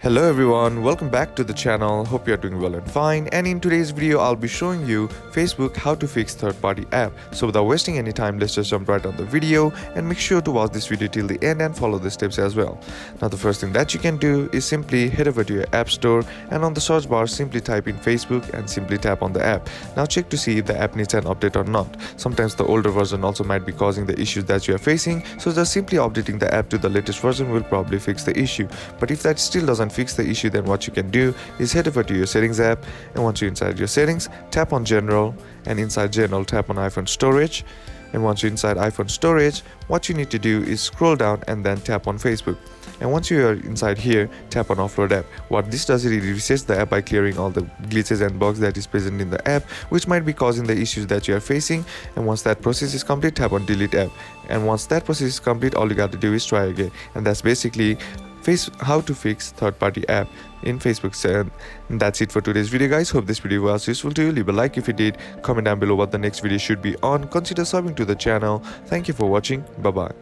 Hello everyone, welcome back to the channel. Hope you are doing well and fine. And in today's video, I'll be showing you Facebook how to fix third-party app. So without wasting any time, let's just jump right on the video and make sure to watch this video till the end and follow the steps as well. Now the first thing that you can do is simply head over to your app store and on the search bar simply type in Facebook and simply tap on the app. Now check to see if the app needs an update or not. Sometimes the older version also might be causing the issues that you are facing, so just simply updating the app to the latest version will probably fix the issue. But if that still doesn't fix the issue, then what you can do is head over to your settings app, and once you're inside your settings, tap on general, and inside general tap on iPhone storage. And once you're inside iPhone storage, what you need to do is scroll down and then tap on Facebook. And once you are inside here, tap on offload app. What this does is it resets the app by clearing all the glitches and bugs that is present in the app, which might be causing the issues that you are facing. And once that process is complete, tap on delete app. And once that process is complete, all you got to do is try again. And that's basically how to fix third-party app in Facebook. And that's it for today's video, guys. Hope this video was useful to you. Leave a like if you did, comment down below what the next video should be on, consider subbing to the channel. Thank you for watching. Bye bye.